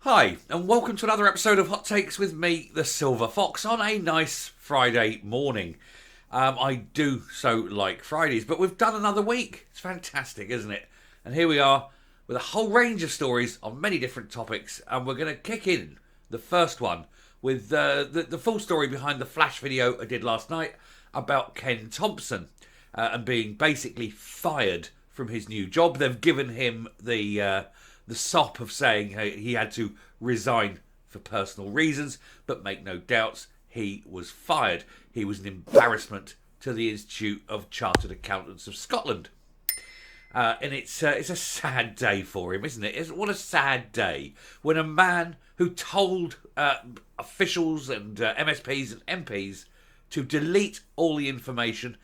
Hi, and welcome to another episode of Hot Takes with me, the Silver Fox, on a nice Friday morning. I do so like Fridays, but we've done another week. It's fantastic, isn't it? And here we are with a whole range of stories on many different topics, and we're going to kick in the first one with the full story behind the flash video I did last night about Ken Thomson and being basically fired from his new job. They've given him the sop of saying he had to resign for personal reasons, but make no doubts, he was fired. He was an embarrassment to the Institute of Chartered Accountants of Scotland. And it's a sad day for him, isn't it? What a sad day when a man who told officials and MSPs and MPs to delete all the information,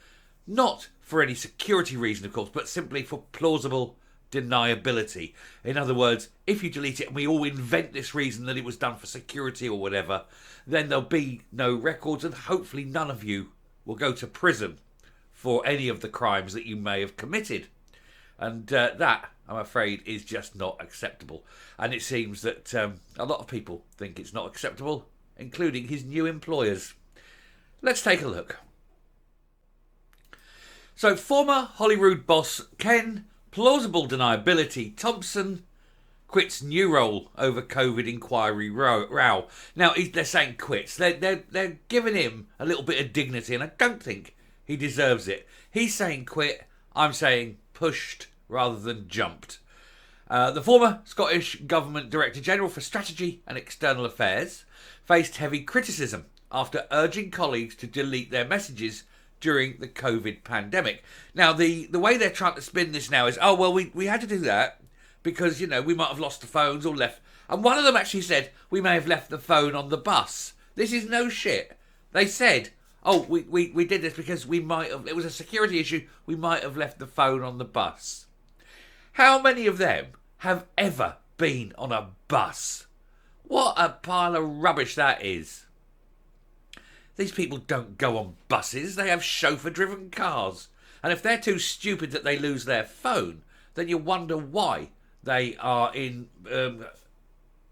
not for any security reason, of course, but simply for plausible deniability. In other words, if you delete it and we all invent this reason that it was done for security or whatever, then there'll be no records and hopefully none of you will go to prison for any of the crimes that you may have committed. And that, I'm afraid, is just not acceptable. And it seems that a lot of people think it's not acceptable, including his new employers. Let's take a look. So, former Holyrood boss Ken Plausible Deniability Thomson quits new role over COVID inquiry row. Now, they're saying quits. They're giving him a little bit of dignity, and I don't think he deserves it. He's saying quit. I'm saying pushed rather than jumped. The former Scottish Government Director General for Strategy and External Affairs faced heavy criticism after urging colleagues to delete their messages during the COVID pandemic. Now, the way they're trying to spin this now is, oh, well, we had to do that because, you know, we might have lost the phones or left. And one of them actually said, we may have left the phone on the bus. This is no shit. They said, oh, we did this because we might have, it was a security issue, we might have left the phone on the bus. How many of them have ever been on a bus? What a pile of rubbish that is. These people don't go on buses, they have chauffeur-driven cars. And if they're too stupid that they lose their phone, then you wonder why they are in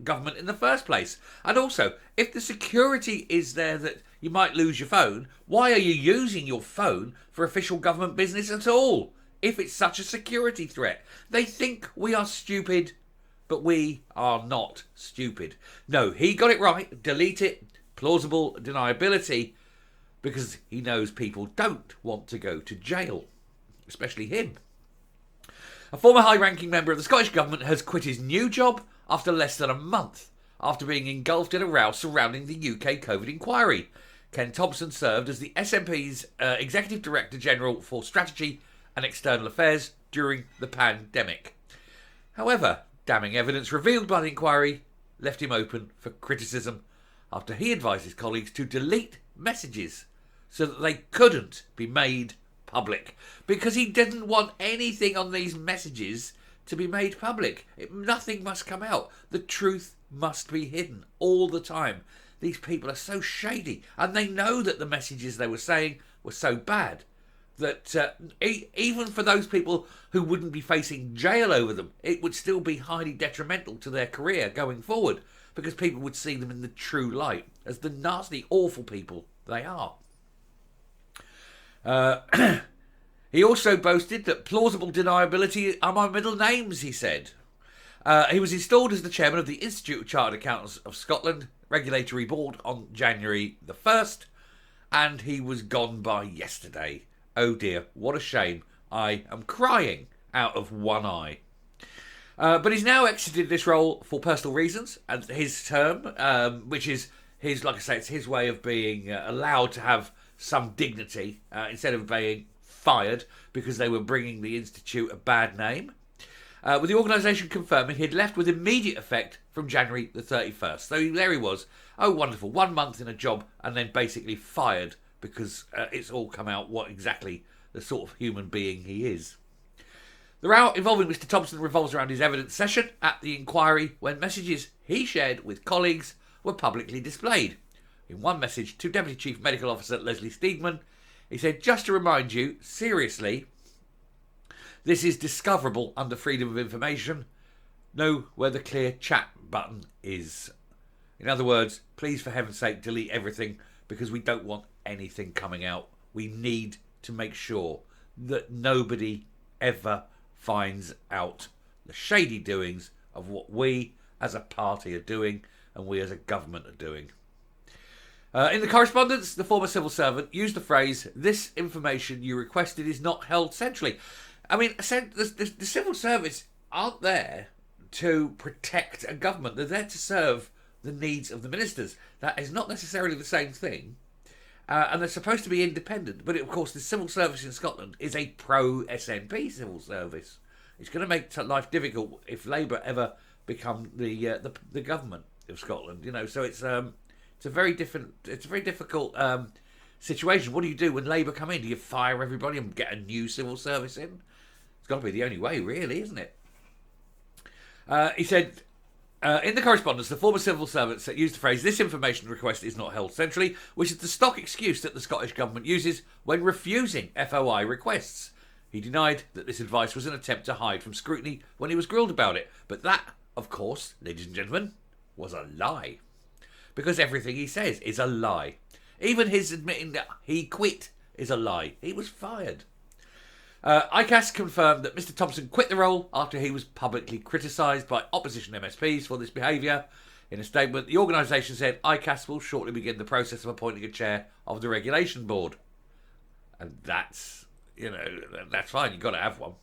government in the first place. And also, if the security is there that you might lose your phone, why are you using your phone for official government business at all, if it's such a security threat? They think we are stupid, but we are not stupid. No, he got it right, delete it. Plausible deniability, because he knows people don't want to go to jail, especially him. A former high-ranking member of the Scottish Government has quit his new job after less than a month, after being engulfed in a row surrounding the UK COVID inquiry. Ken Thomson served as the SNP's Executive Director General for Strategy and External Affairs during the pandemic. However, damning evidence revealed by the inquiry left him open for criticism after he advised his colleagues to delete messages so that they couldn't be made public, because he didn't want anything on these messages to be made public. Nothing must come out. The truth must be hidden all the time. These people are so shady, and they know that the messages they were saying were so bad that even for those people who wouldn't be facing jail over them, it would still be highly detrimental to their career going forward, because people would see them in the true light as the nasty, awful people they are. He also boasted that plausible deniability are my middle names, he said. He was installed as the chairman of the Institute of Chartered Accountants of Scotland Regulatory Board on January the 1st, and he was gone by yesterday. Oh dear, what a shame. I am crying out of one eye. But he's now exited this role for personal reasons, and his term, which is his, like I say, it's his way of being allowed to have some dignity instead of being fired because they were bringing the Institute a bad name. With the organisation confirming he'd left with immediate effect from January the 31st. So there he was. Oh, wonderful. 1 month in a job and then basically fired because it's all come out what exactly the sort of human being he is. The row involving Mr Thomson revolves around his evidence session at the inquiry when messages he shared with colleagues were publicly displayed. In one message to Deputy Chief Medical Officer Leslie Steedman, he said, just to remind you, seriously, this is discoverable under Freedom of Information. Know where the clear chat button is, in other words, please for heaven's sake delete everything, because we don't want anything coming out. We need to make sure that nobody ever finds out the shady doings of what we as a party are doing and we as a government are doing. In the correspondence, the former civil servant used the phrase, "This information you requested is not held centrally." I mean, the civil service aren't there to protect a government. They're there to serve the needs of the ministers. That is not necessarily the same thing. And they're supposed to be independent. But of course, the civil service in Scotland is a pro-SNP civil service. It's going to make life difficult if Labour ever become the government of Scotland. You know, so it's a very difficult situation. What do you do when Labour come in? Do you fire everybody and get a new civil service in? It's got to be the only way, really, isn't it? He said, in the correspondence, the former civil servant used the phrase, "This information request is not held centrally," which is the stock excuse that the Scottish Government uses when refusing FOI requests. He denied that this advice was an attempt to hide from scrutiny when he was grilled about it. But that, of course, ladies and gentlemen, was a lie. Because everything he says is a lie. Even his admitting that he quit is a lie. He was fired. ICAS confirmed that Mr Thomson quit the role after he was publicly criticised by opposition MSPs for this behaviour. In a statement, the organisation said ICAS will shortly begin the process of appointing a chair of the regulation board. And that's fine, you've got to have one.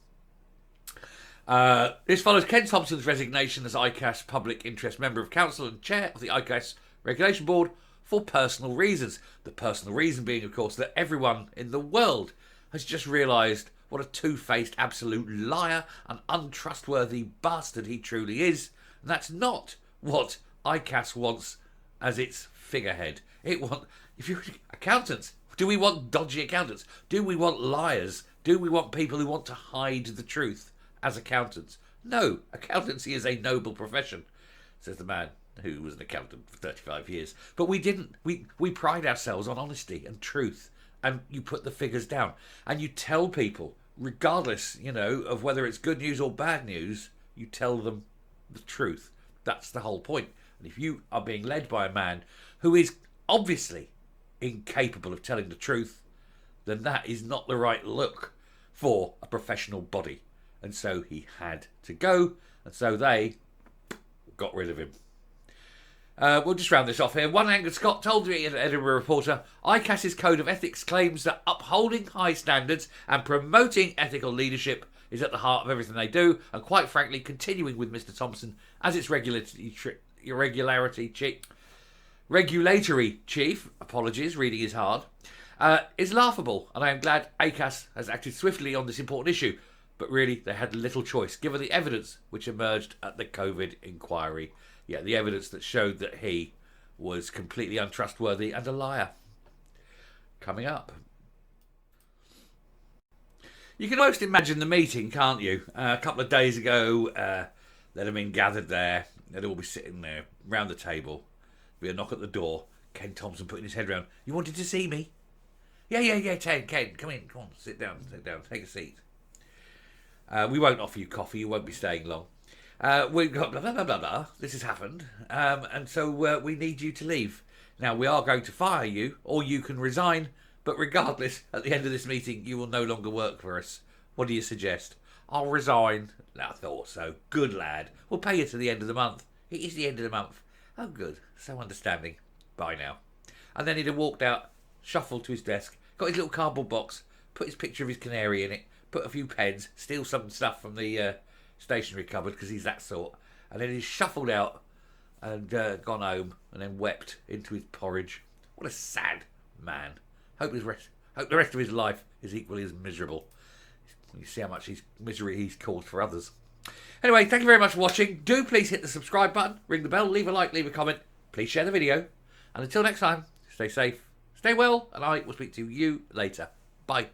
This follows Ken Thomson's resignation as ICAS Public Interest Member of Council and Chair of the ICAS Regulation Board for personal reasons. The personal reason being, of course, that everyone in the world has just realised what a two-faced absolute liar and untrustworthy bastard he truly is. And that's not what ICAS wants as its figurehead. If you're accountants, do we want dodgy accountants? Do we want liars? Do we want people who want to hide the truth as accountants? No, accountancy is a noble profession, says the man who was an accountant for 35 years. But we didn't. We pride ourselves on honesty and truth. And you put the figures down. And you tell people, regardless, of whether it's good news or bad news, you tell them the truth. That's the whole point. And if you are being led by a man who is obviously incapable of telling the truth, then that is not the right look for a professional body. And so he had to go, and so they got rid of him. We'll just round this off here. One angered Scott told the Edinburgh Reporter, ICAS's code of ethics claims that upholding high standards and promoting ethical leadership is at the heart of everything they do, and quite frankly, continuing with Mr Thomson as its regulatory chief, apologies, reading is hard, is laughable, and I am glad ICAS has acted swiftly on this important issue. But really, they had little choice, given the evidence which emerged at the COVID inquiry. Yeah, the evidence that showed that he was completely untrustworthy and a liar. Coming up. You can almost imagine the meeting, can't you? A couple of days ago, they'd have been gathered there. They'd all be sitting there, round the table. There'd be a knock at the door. Ken Thomson putting his head round. "You wanted to see me?" Yeah, Ken, come in. Come on, sit down, take a seat. We won't offer you coffee. You won't be staying long. We've got blah, blah, blah, blah, blah. This has happened. And so we need you to leave. Now, we are going to fire you, or you can resign. But regardless, at the end of this meeting, you will no longer work for us. What do you suggest? I'll resign. I thought so. Good lad. We'll pay you to the end of the month. It is the end of the month. Oh, good. So understanding. Bye now. And then he'd have walked out, shuffled to his desk, got his little cardboard box, put his picture of his canary in it, put a few pens, steal some stuff from the stationery cupboard because he's that sort, and then he's shuffled out and gone home and then wept into his porridge. What a sad man. Hope the rest of his life is equally as miserable. You see how much misery he's caused for others. Anyway, thank you very much for watching. Do please hit the subscribe button, ring the bell, leave a like, leave a comment. Please share the video. And until next time, stay safe, stay well, and I will speak to you later. Bye.